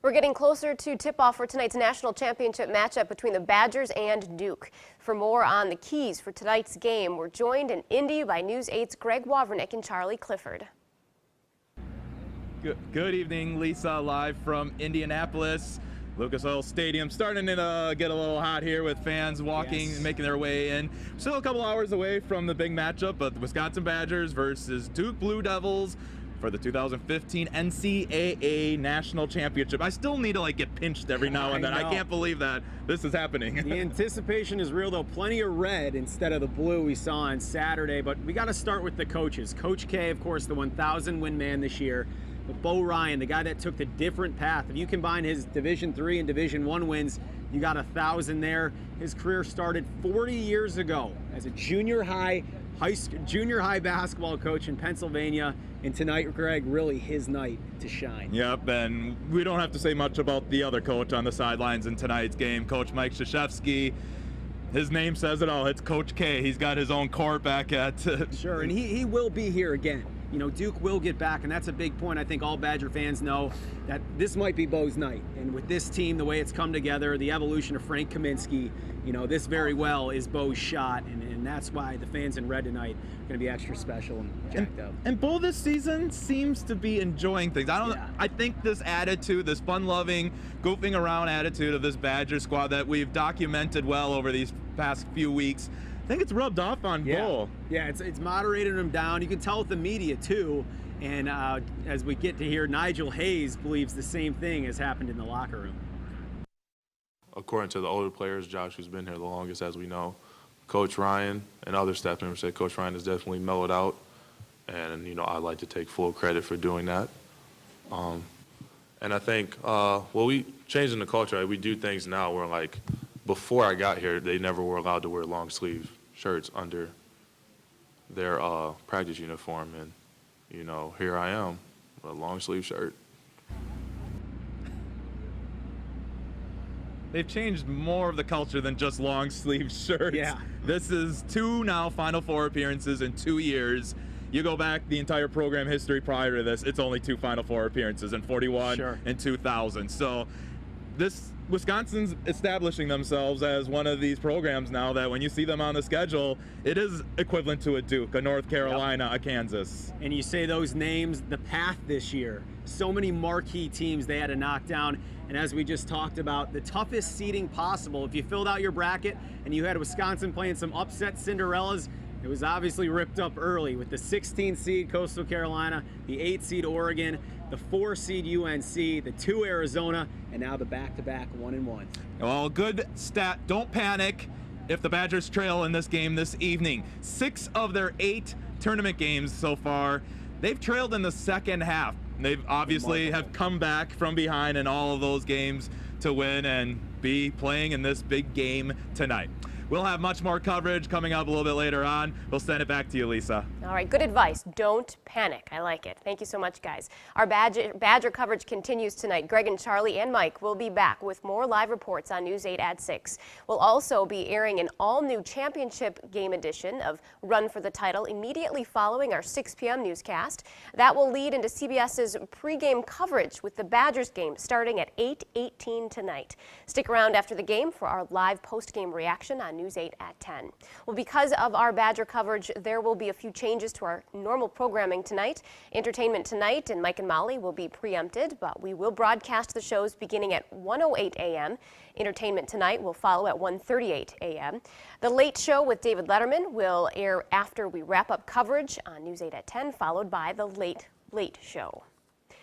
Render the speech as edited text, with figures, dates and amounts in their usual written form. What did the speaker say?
We're getting closer to tip-off for tonight's national championship matchup between the Badgers and Duke. For more on the keys for tonight's game, we're joined in Indy by News 8's Greg Wawrnick and Charlie Clifford. Good evening, Lisa, live from Indianapolis. Lucas Oil Stadium starting to get a little hot here with fans walking and making their way in. Still a couple hours away from the big matchup, but the Wisconsin Badgers versus Duke Blue Devils for the 2015 NCAA National Championship. I still need to get pinched every now and then. I can't believe that this is happening. The anticipation is real though. Plenty of red instead of the blue we saw on Saturday, but we got to start with the coaches. Coach K, of course, the 1,000 win man this year. But Bo Ryan, the guy that took the different path. If you combine his Division III and Division I wins, you got 1,000 there. His career started 40 years ago as a junior high basketball coach in Pennsylvania. And tonight, Greg, really his night to shine. Yep, and we don't have to say much about the other coach on the sidelines in tonight's game, Coach Mike Krzyzewski. His name says it all. It's Coach K. He's got his own court back at. Sure, and he will be here again. You know, Duke will get back, and that's a big point. I think all Badger fans know that this might be Bo's night. And with this team, the way it's come together, the evolution of Frank Kaminsky, you know, this very well is Bo's shot, and that's why the fans in red tonight are going to be extra special and jacked up. And Bo this season seems to be enjoying things. I think this attitude, this fun-loving, goofing around attitude of this Badger squad that we've documented well over these past few weeks, I think it's rubbed off on Bo. Yeah, it's moderated him down. You can tell with the media too. And as we get to hear, Nigel Hayes believes the same thing has happened in the locker room. According to the older players, Josh, who's been here the longest, as we know, Coach Ryan and other staff members said Coach Ryan has definitely mellowed out. And, you know, I'd like to take full credit for doing that. And I think, we changing the culture. Right? We do things now where, before I got here, they never were allowed to wear long sleeve shirts under their practice uniform, and you know, here I am, a long sleeve shirt. They've changed more of the culture than just long sleeve shirts. Yeah. This is 2 now Final Four appearances in 2 years. You go back the entire program history prior to this, it's only 2 Final Four appearances in 41 and 2000. So this Wisconsin's establishing themselves as one of these programs now that when you see them on the schedule, it is equivalent to a Duke, a North Carolina, a Kansas. And you say those names, the path this year, so many marquee teams they had to knock down. And as we just talked about, the toughest seeding possible. If you filled out your bracket and you had Wisconsin playing some upset Cinderellas, it was obviously ripped up early with the 16 seed Coastal Carolina, the 8 seed Oregon, the 4 seed UNC, the 2 Arizona, and now the back-to-back 1-1. Well, good stat. Don't panic if the Badgers trail in this game this evening. 6 of their 8 tournament games so far, they've trailed in the second half. They've obviously have come back from behind in all of those games to win and be playing in this big game tonight. We'll have much more coverage coming up a little bit later on. We'll send it back to you, Lisa. All right, good advice. Don't panic. I like it. Thank you so much, guys. Our Badger coverage continues tonight. Greg and Charlie and Mike will be back with more live reports on News 8 at 6. We'll also be airing an all-new championship game edition of Run for the Title immediately following our 6 p.m. newscast. That will lead into CBS's pregame coverage with the Badgers game starting at 8:18 tonight. Stick around after the game for our live post-game reaction on News 8 at 10. Well, because of our Badger coverage, there will be a few changes to our normal programming tonight. Entertainment Tonight and Mike and Molly will be preempted, but we will broadcast the shows beginning at 1:08 a.m. Entertainment Tonight will follow at 1:38 a.m. The Late Show with David Letterman will air after we wrap up coverage on News 8 at 10, followed by The Late Show.